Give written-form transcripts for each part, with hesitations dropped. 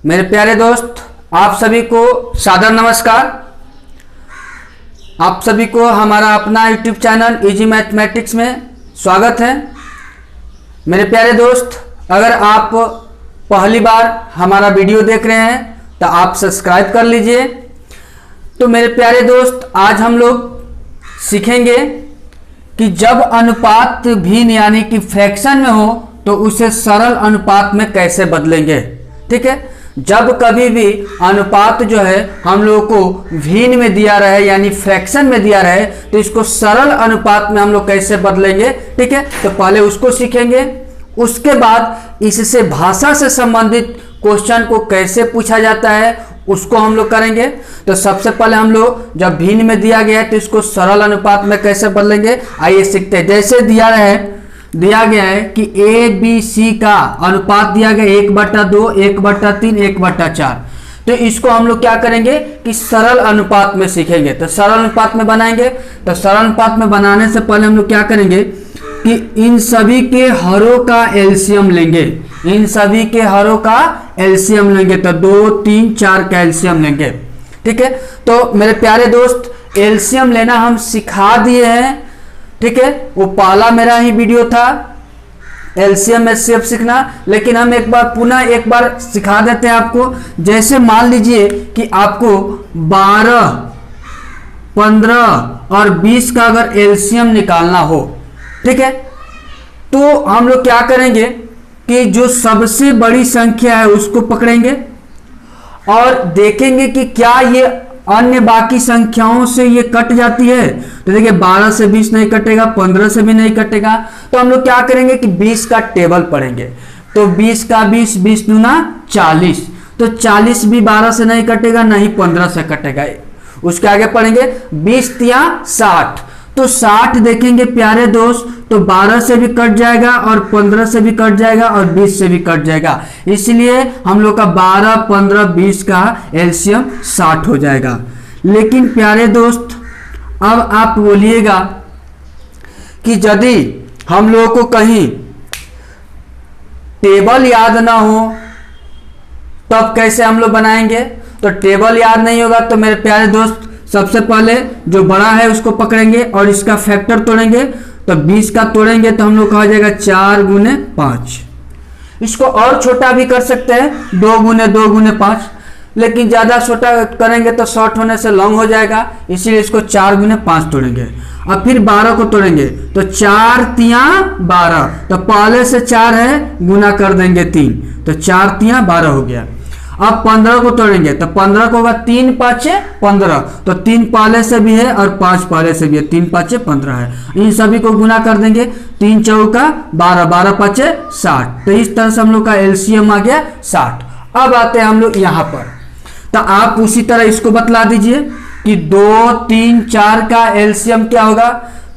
मेरे प्यारे दोस्त, आप सभी को सादर नमस्कार। आप सभी को हमारा अपना यूट्यूब चैनल इजी मैथमेटिक्स में स्वागत है। मेरे प्यारे दोस्त, अगर आप पहली बार हमारा वीडियो देख रहे हैं तो आप सब्सक्राइब कर लीजिए। तो मेरे प्यारे दोस्त, आज हम लोग सीखेंगे कि जब अनुपात भिन्न यानी कि फ्रैक्शन में हो तो उसे सरल अनुपात में कैसे बदलेंगे। ठीक है, जब कभी भी अनुपात जो है हम लोगों को भिन्न में दिया रहे यानी फ्रैक्शन में दिया रहे तो इसको सरल अनुपात में हम लोग कैसे बदलेंगे। ठीक है, तो पहले उसको सीखेंगे, उसके बाद इससे भाषा से संबंधित क्वेश्चन को कैसे पूछा जाता है उसको हम लोग करेंगे। तो सबसे पहले हम लोग जब भिन्न में दिया गया है तो इसको सरल अनुपात में कैसे बदलेंगे, आइए सीखते हैं। जैसे दिया गया है कि ए बी सी का अनुपात दिया गया 1/2, 1/3, 1/4। तो इसको हम लोग क्या करेंगे कि सरल अनुपात में सीखेंगे। तो सरल अनुपात में बनाएंगे। तो सरल अनुपात में बनाने से पहले हम लोग क्या करेंगे कि इन सभी के हरों का एलसीएम लेंगे। इन सभी के हरों का एलसीएम लेंगे तो 2, 3, 4 का एलसीएम लेंगे। ठीक है, तो मेरे प्यारे दोस्त, एलसीएम लेना हम सिखा दिए हैं। ठीक है, वो पहला मेरा ही वीडियो था एलसीएम एचसीएफ सीखना, लेकिन हम एक बार सिखा देते हैं आपको। जैसे मान लीजिए कि आपको 12, 15 और 20 का अगर एलसीएम निकालना हो, ठीक है, तो हम लोग क्या करेंगे कि जो सबसे बड़ी संख्या है उसको पकड़ेंगे और देखेंगे कि क्या ये अन्य बाकी संख्याओं से ये कट जाती है। तो देखिए 12 से 20 नहीं कटेगा, 15 से भी नहीं कटेगा। तो हम लोग क्या करेंगे कि 20 का टेबल पढ़ेंगे। तो 20 का 20, 20 दूना 40। तो 40 भी 12 से नहीं कटेगा, नहीं 15 से कटेगा। उसके आगे पढ़ेंगे 20 तिया 60। तो 60 देखेंगे प्यारे दोस्त, तो 12 से भी कट जाएगा और 15 से भी कट जाएगा और 20 से भी कट जाएगा। इसलिए हम लोग का 12, 15, 20 का एलसीएम 60 हो जाएगा। लेकिन प्यारे दोस्त, अब आप बोलिएगा कि यदि हम लोगों को कहीं टेबल याद ना हो तब कैसे हम लोग बनाएंगे। तो टेबल याद नहीं होगा तो मेरे प्यारे दोस्त, सबसे पहले जो बड़ा है उसको पकड़ेंगे और इसका फैक्टर तोड़ेंगे। तो 20 का तोड़ेंगे तो हम लोग कहा जाएगा 4 गुने 5। इसको और छोटा भी कर सकते हैं, 2 गुने 2 गुने 5, लेकिन ज्यादा छोटा करेंगे तो शॉर्ट होने से लॉन्ग हो जाएगा, इसीलिए इसको 4 गुने 5 तोड़ेंगे। अब फिर 12 को तोड़ेंगे तो 4 तिया 12। तो पहले से 4 है, गुना कर देंगे 3, तो 4 तिया 12 हो गया। अब 15 को तोड़ेंगे तो 15 को होगा 3 5 15। तो 3 पहले से भी है और 5 पहले से भी है, 3 5 15 है। इन सभी को गुना कर देंगे, 3 चौका 12, 12 5 60। तो इस तरह से हम लोग का एलसीएम आ गया 60। अब आते हैं हम लोग यहाँ पर। तो आप उसी तरह इसको बतला दीजिए कि 2, 3, 4 का एलसीएम क्या होगा।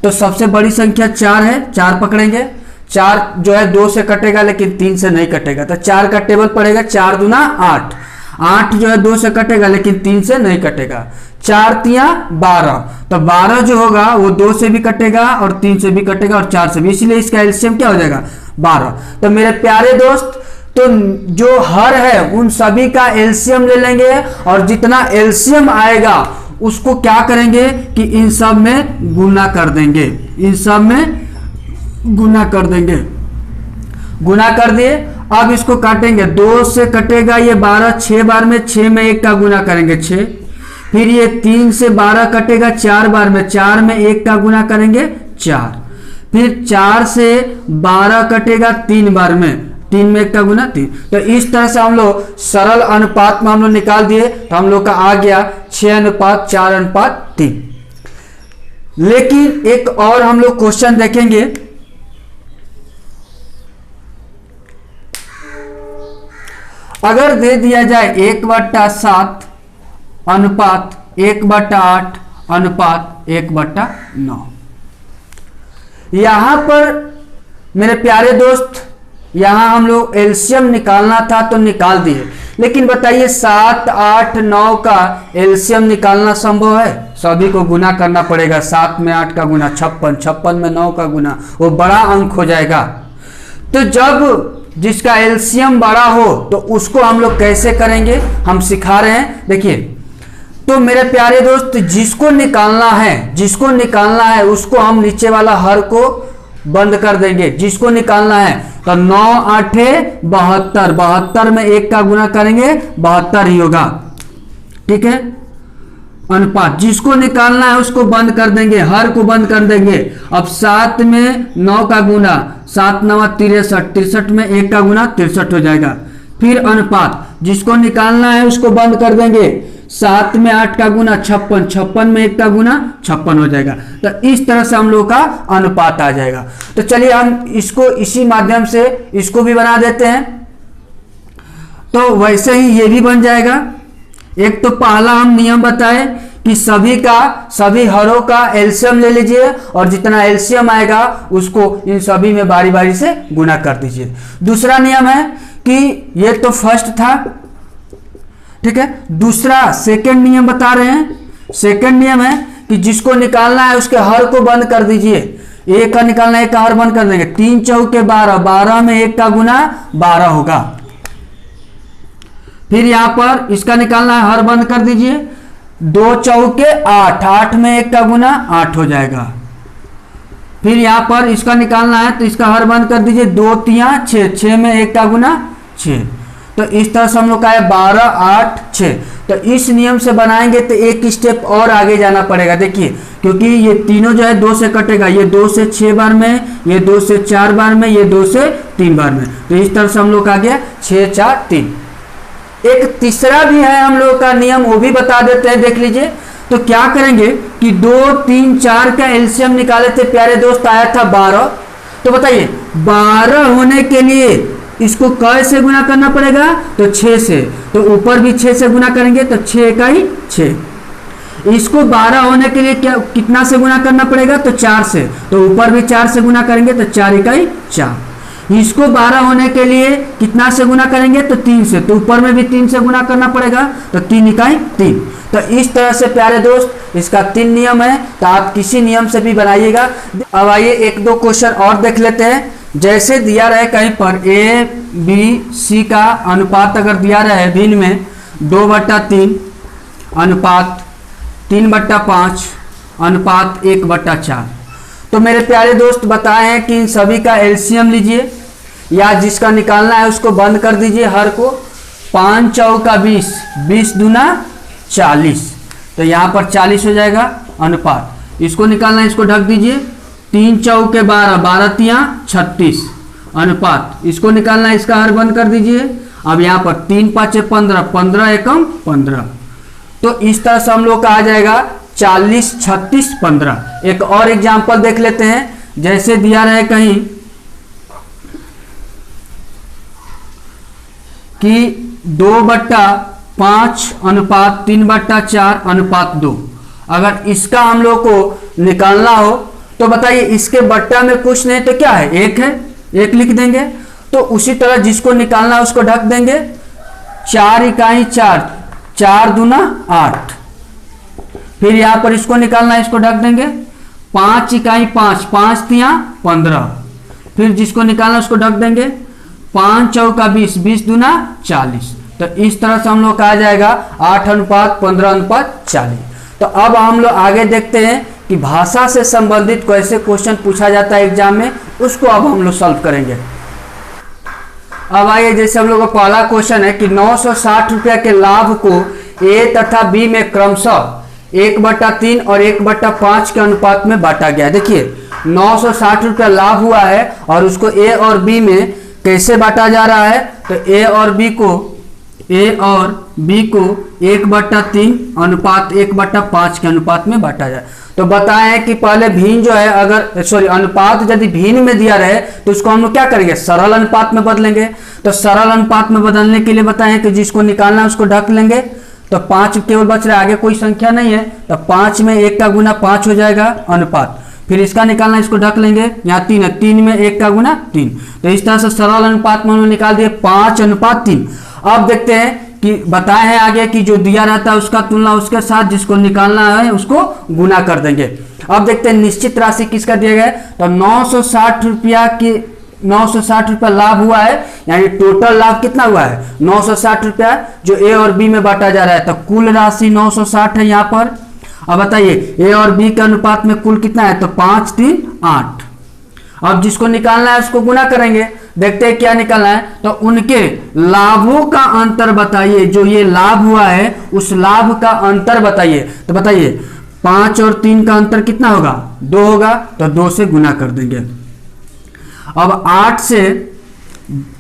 तो सबसे बड़ी संख्या 4 है, 4 पकड़ेंगे। 4 जो है 2 से कटेगा लेकिन 3 से नहीं कटेगा, तो 4 का टेबल पड़ेगा 4 दूना 8। 8 जो है 2 से कटेगा लेकिन 3 से नहीं कटेगा। 4 तिया 12। तो 12 जो होगा वो 2 से भी कटेगा और 3 से भी कटेगा और 4 से भी, इसलिए इसका एलसीएम क्या हो जाएगा 12। तो मेरे प्यारे दोस्त, तो जो हर है उन सभी का एलसीएम ले लेंगे और जितना एलसीएम आएगा उसको क्या करेंगे कि इन सब में गुना कर देंगे। इन सब में गुना कर देंगे। गुना कर दिए, अब इसको काटेंगे। 2 से कटेगा ये 12, 6 बार में, 6 में 1 का गुना करेंगे 6। फिर ये 3 से 12 कटेगा 4 बार में, 4 में 1 का गुना करेंगे 4। फिर 4 से 12 कटेगा 3 बार में, 3 में 1 का गुना 3। तो इस तरह से हम लोग सरल अनुपात में हम लोग निकाल दिए। तो हम लोग का आ गया 6:4:3। लेकिन एक और हम लोग क्वेश्चन देखेंगे। अगर दे दिया जाए 1/7 अनुपात 1/8 अनुपात 1/9, यहां पर मेरे प्यारे दोस्त, यहां हम लोग एलसीएम निकालना था तो निकाल दिए। लेकिन बताइए 7, 8, 9 का एलसीएम निकालना संभव है? सभी को गुना करना पड़ेगा। 7 में 8 का गुना 56, 56 में 9 का गुना, वो बड़ा अंक हो जाएगा। तो जब जिसका एलसीएम बड़ा हो तो उसको हम लोग कैसे करेंगे हम सिखा रहे हैं। देखिए, तो मेरे प्यारे दोस्त, जिसको निकालना है उसको हम नीचे वाला हर को बंद कर देंगे। जिसको निकालना है तो 9 8 72, 72 में 1 का गुना करेंगे 72 ही होगा, ठीक है। अनुपात जिसको निकालना है उसको बंद कर देंगे, हर को बंद कर देंगे। अब 7 में 9 का गुना, 7 9 63, 63 में 1 का गुना 63 हो जाएगा। फिर अनुपात जिसको निकालना है उसको बंद कर देंगे, 7 में 8 का गुना 56, 56 में 1 का गुना 56 हो जाएगा। तो इस तरह से हम लोग का अनुपात आ जाएगा। तो चलिए हम इसको इसी माध्यम से इसको भी बना देते हैं। तो वैसे ही ये भी बन जाएगा। एक तो पहला हम नियम बताए कि सभी हरों का एलसीएम ले लीजिए और जितना एलसीएम आएगा उसको इन सभी में बारी बारी से गुना कर दीजिए। दूसरा नियम है कि ये तो फर्स्ट था, ठीक है। दूसरा सेकंड नियम बता रहे हैं। सेकंड नियम है कि जिसको निकालना है उसके हर को बंद कर दीजिए। 1 का निकालना है, 1 का हर बंद कर देंगे। 3 चौके 12, 12 में 1 का गुना 12 होगा। फिर यहां पर इसका निकालना है, हर बंद कर दीजिए। 2 चौके 8, 8 में 1 का गुना 8 हो जाएगा। फिर यहां पर इसका निकालना है तो इसका हर बंद कर दीजिए। 2 3 6, 6 में 1 का गुना 6। तो इस तरह से हम लोग का है 12 8 6। तो इस नियम से बनाएंगे तो एक स्टेप और आगे जाना पड़ेगा। देखिए, क्योंकि ये तीनों जो है 2 से कटेगा, ये 2 से 6 बार में, ये 2 से 4 बार में, ये 2 से 3 बार में। तो इस तरह से हम लोग आ गया 6 4 3। एक तीसरा भी है हम लोग का नियम, वो भी बता देते हैं, देख लीजिए। तो क्या करेंगे कि 2 3 4 का एलसीएम निकाले थे प्यारे दोस्त, आया था 12। तो बताइए 12 होने के लिए इसको कै से गुना करना पड़ेगा तो 6 से। तो ऊपर भी 6 से गुना करेंगे तो 6 इकाई 6। इसको 12 होने के लिए क्या कितना से गुना करना पड़ेगा तो 4 से। तो ऊपर भी 4 से गुना करेंगे तो 4 इकाई 4। इसको 12 होने के लिए कितना से गुना करेंगे तो 3 से। तो ऊपर में भी 3 से गुना करना पड़ेगा तो 3 इकाई 3। तो इस तरह से प्यारे दोस्त इसका 3 नियम है। तो आप किसी नियम से भी बनाइएगा। अब आइए 1-2 क्वेश्चन और देख लेते हैं। जैसे दिया रहे कहीं पर A B C का अनुपात अगर दिया रहे भिन्न में 2/3 अनुपात 3/5 अनुपात 1/4। तो मेरे प्यारे दोस्त बताए हैं कि इन सभी का एलसीएम लीजिए या जिसका निकालना है उसको बंद कर दीजिए हर को। 5 चौका 20, 20 दूना 40। तो यहाँ पर 40 हो जाएगा अनुपात। इसको निकालना है, इसको ढक दीजिए। 3 चौके 12, 12 3 36 अनुपात। इसको निकालना है, इसका हर बंद कर दीजिए। अब यहाँ पर 3 5 15, 15 एकम 15। तो इस तरह से हम लोग का आ जाएगा 40 36 15। एक और एग्जाम्पल देख लेते हैं। जैसे दिया रहे कहीं कि 2/5 अनुपात 3/4 अनुपात 2। अगर इसका हम लोग को निकालना हो तो बताइए, इसके बट्टा में कुछ नहीं तो क्या है, 1 है, 1 लिख देंगे। तो उसी तरह जिसको निकालना है उसको ढक देंगे। 4 इकाई 4, 4 दूना 8। फिर यहां पर इसको निकालना है, इसको ढक देंगे। 5 इकाई 5, 5 3 15। फिर जिसको निकालना है उसको ढक देंगे। 5 चौका 20, 20 दूना 40। तो इस तरह से हम लोग का आ जाएगा 8 अनुपात 15 अनुपात 40। तो अब हम लोग आगे देखते हैं कि भाषा से संबंधित कैसे क्वेश्चन पूछा जाता है एग्जाम में, उसको अब हम लोग सॉल्व करेंगे। अब आइए, जैसे हम लोग का पहला क्वेश्चन है कि 960 रुपया के लाभ को A तथा B में क्रमशः 1/3 और 1/5 के अनुपात में बांटा गया। देखिए 960 रुपया लाभ हुआ है और उसको A और B में कैसे बांटा जा रहा है। तो A और B को 1/3 अनुपात 1/5 के अनुपात में बांटा जाए। तो बताएं कि पहले भिन्न जो है, अगर अनुपात यदि भिन्न में दिया रहे तो उसको हम लोग क्या करेंगे, सरल अनुपात में बदलेंगे। तो सरल अनुपात में बदलने के लिए बताएं कि जिसको निकालना है उसको ढक लेंगे। तो 5 केवल बच रहा है, आगे कोई संख्या नहीं है। तो 5 में 1 का गुना 5 हो जाएगा अनुपात। फिर इसका निकालना, इसको ढक लेंगे। यहाँ 3 है, 3 में 1 का गुना 3। तो इस तरह से सरल अनुपात में हम निकाल दिए 5 अनुपात 3। अब देखते हैं कि बताए हैं आगे कि जो दिया रहता है उसका तुलना उसके साथ जिसको निकालना है उसको गुना कर देंगे। अब देखते हैं निश्चित राशि किसका दिया गया है। तो 960 रुपया के 960 रुपया लाभ हुआ है, यानी टोटल लाभ कितना हुआ है 960 रुपया, जो ए और बी में बांटा जा रहा है। तो कुल राशि 960 है यहाँ पर। अब बताइए ए और बी के अनुपात में कुल कितना है, तो 5 3 8। अब जिसको निकालना है उसको गुना करेंगे, देखते हैं क्या निकालना है। तो उनके लाभों का अंतर बताइए, जो ये लाभ हुआ है उस लाभ का अंतर बताइए। तो बताइए 5 और 3 का अंतर कितना होगा, 2 होगा, तो 2 से गुना कर देंगे। अब 8 से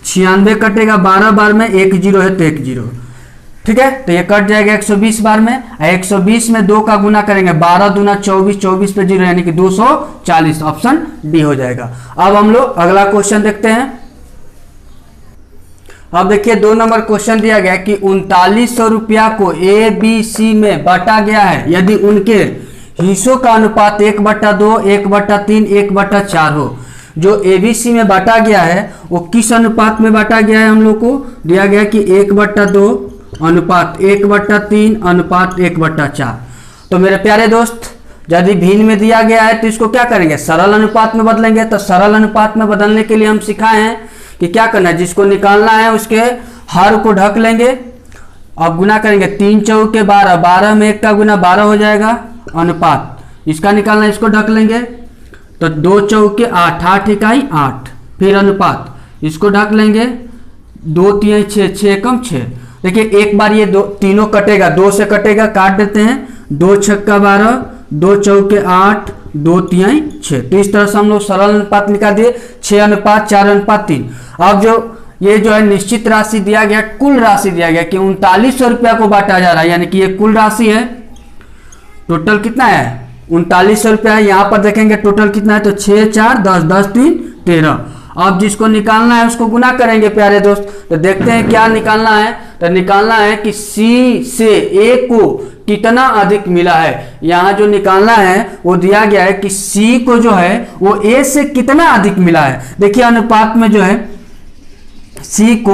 96 कटेगा 12 बार में, 1 0 है तो 1 0, ठीक है। तो ये कट जाएगा 120 बार में, 120 में 2 का गुना करेंगे, 12 दूना 24, 24 पे 0 यानी कि 240, ऑप्शन डी हो जाएगा। अब हम लोग अगला क्वेश्चन देखते हैं। अब देखिए 2 नंबर क्वेश्चन दिया गया कि 3900 रुपया को ए बी सी में बांटा गया है, यदि उनके हिस्सों का अनुपात 1/2, 1/3, 1/4 हो। जो एबीसी में बांटा गया है वो किस अनुपात में बांटा गया है, हम लोग को दिया गया कि 1/2 अनुपात 1/3 अनुपात 1/4। तो मेरे प्यारे दोस्त, यदि भिन्न में दिया गया है तो इसको क्या करेंगे, सरल अनुपात में बदलेंगे। तो सरल अनुपात में बदलने के लिए हम सिखाए हैं कि क्या करना है, जिसको निकालना है उसके हर को ढक लेंगे। अब गुना करेंगे, 3 चौके 12, 12 में 1 का गुना 12 हो जाएगा, अनुपात इसका निकालना है, इसको ढक लेंगे। तो 2 चौके 8, 8 इकाई 8, फिर अनुपात इसको ढक लेंगे, 2 3 6, 6 कम 6। देखिए एक बार ये तीनों कटेगा, 2 से कटेगा, काट देते हैं, 2 छक्का 12, 2 चौके 8, 2 3 6। तो इस तरह से हम लोग सरल अनुपात निकाल दिए, 6:4:3। अब जो ये जो है निश्चित राशि दिया गया, कुल राशि दिया गया कि 3900 रुपया को बांटा जा रहा है, यानी कि ये कुल राशि है। टोटल कितना है 3900 रुपया है। यहाँ पर देखेंगे टोटल कितना है, तो 6 4 10, 10 3 13। अब जिसको निकालना है उसको गुना करेंगे प्यारे दोस्त। तो देखते हैं क्या निकालना है। तो निकालना है कि सी से ए को कितना अधिक मिला है। यहाँ जो निकालना है वो दिया गया है कि सी को जो है वो ए से कितना अधिक मिला है। देखिए अनुपात में जो है सी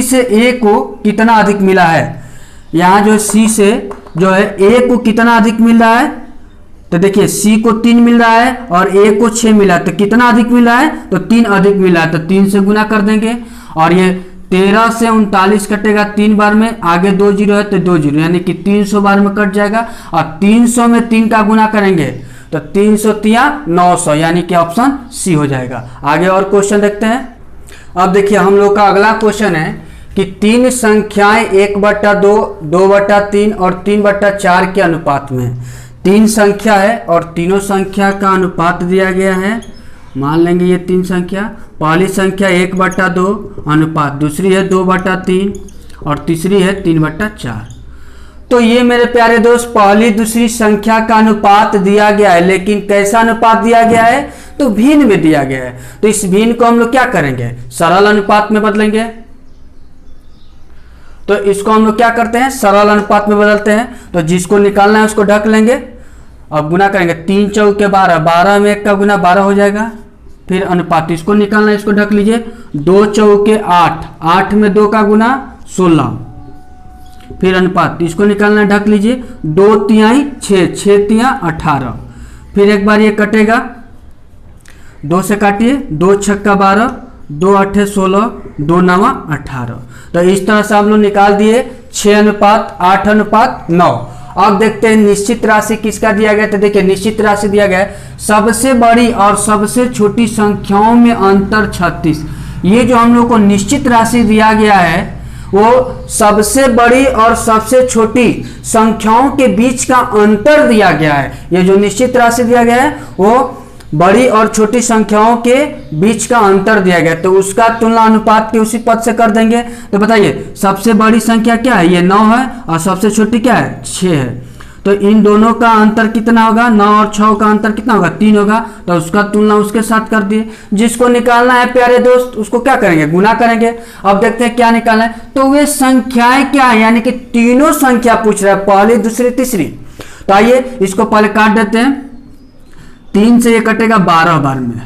से ए को कितना अधिक मिला है। यहाँ जो सी से जो है ए को कितना अधिक मिल रहा है, तो देखिए सी को 3 मिल रहा है और ए को 6 मिला है, तो कितना अधिक मिला है, तो 3 अधिक मिला है। तो 3 से गुना कर देंगे और ये 13 से 39 कटेगा 3 बार में, आगे 2 0 है तो 2 0 यानी कि 300 बार में कट जाएगा। और 300 में 3 का गुना करेंगे तो 300 3 900 यानी कि ऑप्शन सी हो जाएगा। आगे और क्वेश्चन देखते हैं। अब देखिए हम लोग का अगला क्वेश्चन है कि 3 संख्याएं 1/2, 2/3 और 3/4 के अनुपात में। 3 संख्या है और तीनों संख्या का अनुपात दिया गया है। मान लेंगे ये 3 संख्या, पहली संख्या 1/2 अनुपात, दूसरी है 2/3 और तीसरी है 3/4। तो ये मेरे प्यारे दोस्त पहली दूसरी संख्या का अनुपात दिया गया है, लेकिन कैसा अनुपात दिया गया है, तो भिन्न में दिया गया है। तो इस भिन्न को हम लोग क्या करेंगे, सरल अनुपात में बदलेंगे। तो इसको हम लोग क्या करते हैं, सरल अनुपात में बदलते हैं। तो जिसको निकालना है उसको ढक लेंगे। अब गुना करेंगे, 3 चौके 12, 12 में 1 का गुना 12 हो जाएगा। फिर अनुपात इसको निकालना है, इसको ढक लीजिए। 2 चौके 8, 8 में 2 का गुना 16। फिर अनुपात इसको निकालना है, ढक लीजिए। 2 3 6, 6 3 18। फिर एक बार ये कटेगा, 2 से काटिए, 2 छक्का 12, 2 8 16, 2 9 18। तो इस तरह से हम लोग निकाल दिए 6:8:9। अब देखते हैं निश्चित राशि किसका दिया गया। तो देखिए निश्चित राशि दिया गया है सबसे बड़ी और सबसे छोटी संख्याओं में अंतर 36। ये जो हम लोग को निश्चित राशि दिया गया है वो सबसे बड़ी और सबसे छोटी संख्याओं के बीच का अंतर दिया गया है। ये जो निश्चित राशि दिया गया है वो बड़ी और छोटी संख्याओं के बीच का अंतर दिया गया, तो उसका तुलना अनुपात के उसी पद से कर देंगे। तो बताइए सबसे बड़ी संख्या क्या है, ये 9 है, और सबसे छोटी क्या है, 6 है। तो इन दोनों का अंतर कितना होगा, 9 और 6 का अंतर कितना होगा, 3 होगा। तो उसका तुलना उसके साथ कर दिए। जिसको निकालना है प्यारे दोस्त उसको क्या करेंगे, गुना करेंगे। अब देखते हैं क्या निकालना है। तो वे संख्याएं क्या है, यानी कि तीनों संख्या पूछ रहा है, पहली दूसरी तीसरी। तो आइए इसको पहले काट देते हैं। 3 से ये कटेगा 12 बार में,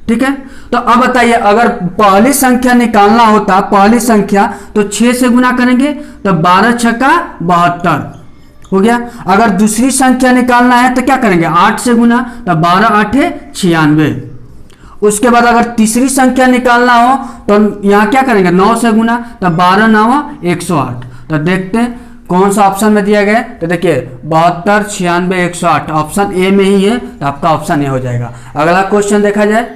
ठीक है। तो अब बताइए अगर पहली संख्या निकालना होता, पहली संख्या, तो 6 से गुना करेंगे तो 12 छक्का 72 हो गया। अगर दूसरी संख्या निकालना है तो क्या करेंगे, 8 से गुना, तो 12 8 96। उसके बाद अगर तीसरी संख्या निकालना हो तो यहाँ क्या करेंगे, 9 से गुना, तो 12 9 108। तो देखते हैं कौन सा ऑप्शन में दिया गया है। तो देखिए 72 96 108 ऑप्शन ए में ही है, तो आपका ऑप्शन ए हो जाएगा। अगला क्वेश्चन देखा जाए।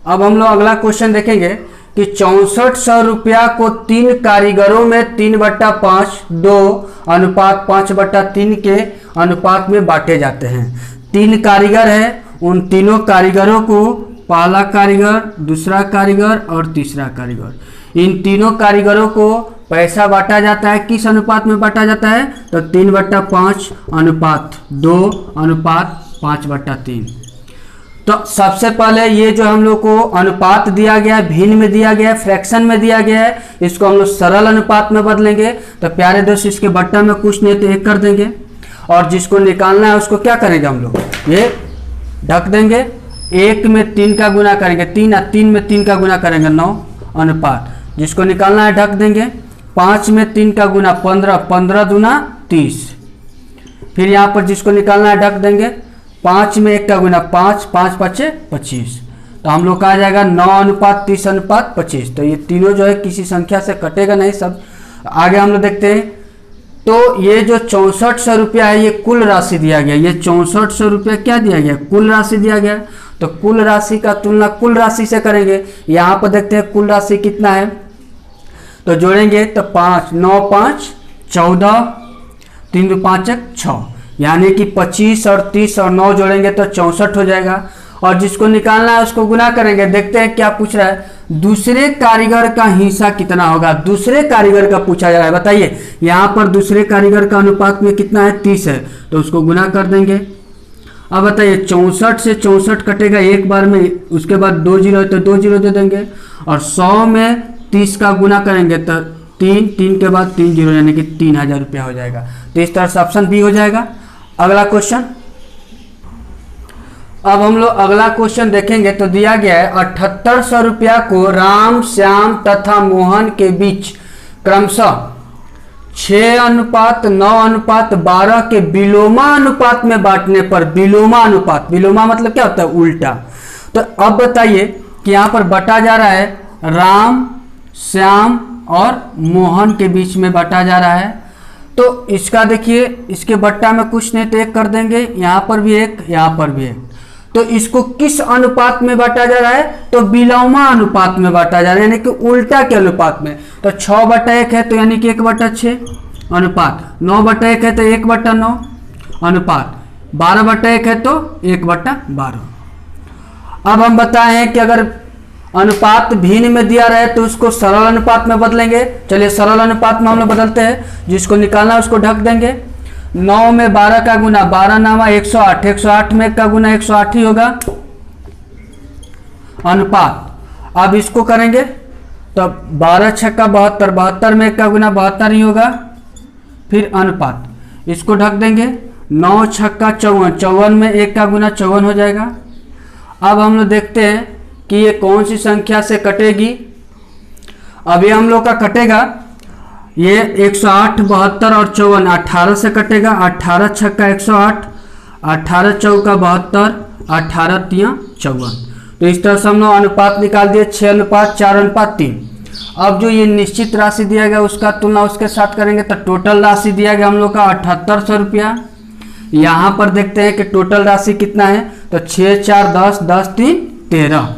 अब हम लोग अगला क्वेश्चन देखेंगे कि 6400 रुपया को 3 कारीगरों में 3/5 2 अनुपात 5/3 के अनुपात में बांटे जाते हैं। 3 कारीगर है, उन तीनों कारीगरों को पहला कारीगर, दूसरा कारीगर और तीसरा कारीगर, इन तीनों कारीगरों को पैसा बांटा जाता है। किस अनुपात में बांटा जाता है, तो 3/5 अनुपात 2 अनुपात 5/3। तो सबसे पहले ये जो हम लोग को अनुपात दिया गया है, भिन्न में दिया गया है, फ्रैक्शन में दिया गया है, इसको हम लोग सरल अनुपात में बदलेंगे। तो प्यारे दोस्त इसके बट्टा में कुछ नहीं तो 1 कर देंगे, और जिसको निकालना है उसको क्या करेंगे हम लोग, ये ढक देंगे। 1 में 3 का गुना करेंगे 3, और 3 में 3 का गुना करेंगे 9 अनुपात, जिसको निकालना है ढक देंगे। 5 में 3 का गुना 15, 15 दूना 30। फिर यहाँ पर जिसको निकालना है ढक देंगे। 5 में 1 का गुना 5, 5 5 25। तो हम लोग का आ जाएगा 9 अनुपात 30 अनुपात 25। तो ये तीनों जो है किसी संख्या से कटेगा नहीं, सब आगे हम लोग देखते हैं। तो ये जो 6400 रुपया है ये कुल राशि दिया गया, ये 6400 रुपया क्या दिया गया, कुल राशि दिया गया। तो कुल राशि का तुलना कुल राशि से करेंगे। यहाँ पर देखते हैं कुल राशि कितना है, तो जोड़ेंगे तो 5 9 5 14 3 2 5 6, यानी कि 25 और 30 और 9 जोड़ेंगे तो 64 हो जाएगा। और जिसको निकालना है उसको गुना करेंगे। देखते हैं क्या पूछ रहा है, दूसरे कारीगर का हिस्सा कितना होगा, दूसरे कारीगर का पूछा जा रहा है। बताइए यहाँ पर दूसरे कारीगर का अनुपात में कितना है, 30 है, तो उसको गुना कर देंगे। अब बताइए 64 से 64 कटेगा एक बार में, उसके बाद 2 जीरो है तो 2 जीरो दे देंगे। और 100 में 30 का गुना करेंगे तो 3 के बाद 3 जीरो, यानी कि 3000 रुपया हो जाएगा। तो इस तरह से ऑप्शन बी हो जाएगा। अगला क्वेश्चन, अब हम लोग अगला क्वेश्चन देखेंगे। तो दिया गया है 7800 रुपया को राम श्याम तथा मोहन के बीच क्रमशः 6 अनुपात 9 अनुपात 12 के विलोमा अनुपात में बांटने पर, विलोमा अनुपात, विलोमा मतलब क्या होता है, उल्टा। तो अब बताइए कि यहाँ पर बटा जा रहा है राम श्याम और मोहन के बीच में बांटा जा रहा है। तो इसका देखिए इसके बट्टा में कुछ नहीं तो 1 कर देंगे, यहाँ पर भी 1, यहाँ पर भी 1। तो इसको किस अनुपात में बांटा जा रहा है, तो विलोमा अनुपात में बांटा जा रहा है, यानी कि उल्टा के अनुपात में। तो 6/1 है तो यानी कि 1/6 अनुपात, 9/1 है तो 1/9 अनुपात, 12/1 है तो 1/12। अब हम बताए हैं कि अगर अनुपात भिन्न में दिया रहे तो उसको सरल अनुपात में बदलेंगे। चलिए सरल अनुपात में हम लोग बदलते हैं, जिसको निकालना है उसको ढक देंगे। 9 में 12 का गुना 12 9 108, 108 में 1 का गुना 108 ही होगा अनुपात। अब इसको करेंगे तो 12 6 का 72, 72 में 1 का गुना 72 ही होगा, फिर अनुपात, इसको ढक देंगे। 9 6 का 54, 54 में 1 का गुना 54 हो जाएगा। अब हम लोग देखते हैं कि ये कौन सी संख्या से कटेगी। अभी हम लोग का कटेगा ये 108 72 और 54 18 से कटेगा। 18 6 का 108, 18 चौका 72, 18 3 54। तो इस तरह से हम लोग अनुपात निकाल दिए 6 अनुपात 4 अनुपात 3। अब जो ये निश्चित राशि दिया गया उसका तुलना उसके साथ करेंगे तो टोटल राशि दिया गया हम लोग का 7800 रुपया। यहाँ पर देखते हैं कि टोटल राशि कितना है, तो 6 4 10 10 3 13।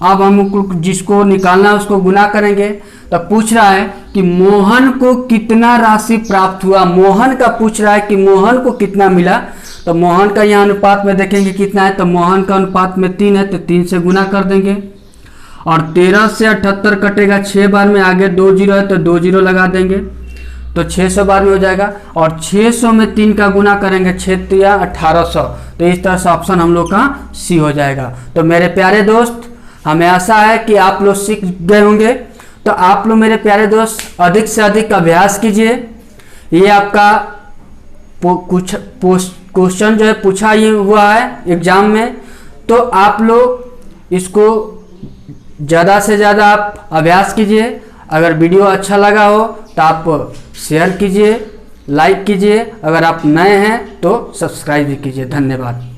अब हम जिसको निकालना है उसको गुना करेंगे। तो पूछ रहा है कि मोहन को कितना राशि प्राप्त हुआ, मोहन का पूछ रहा है कि मोहन को कितना मिला। तो मोहन का यहाँ अनुपात में देखेंगे कितना है, तो मोहन का अनुपात में 3 है, तो 3 से गुना कर देंगे। और 13 से 78 कटेगा 6 बार में, आगे 2 जीरो है तो 2 जीरो लगा देंगे, तो 600 बार में हो जाएगा। और 600 में 3 का गुना करेंगे 6 3 1800। तो इस तरह से ऑप्शन हम लोग का सी हो जाएगा। तो मेरे प्यारे दोस्त, हमें आशा है कि आप लोग सीख गए होंगे। तो आप लोग मेरे प्यारे दोस्त अधिक से अधिक अभ्यास कीजिए। ये आपका कुछ क्वेश्चन जो है पूछा ही हुआ है एग्जाम में, तो आप लोग इसको ज़्यादा से ज़्यादा आप अभ्यास कीजिए। अगर वीडियो अच्छा लगा हो तो आप शेयर कीजिए, लाइक कीजिए। अगर आप नए हैं तो सब्सक्राइब भी कीजिए। धन्यवाद।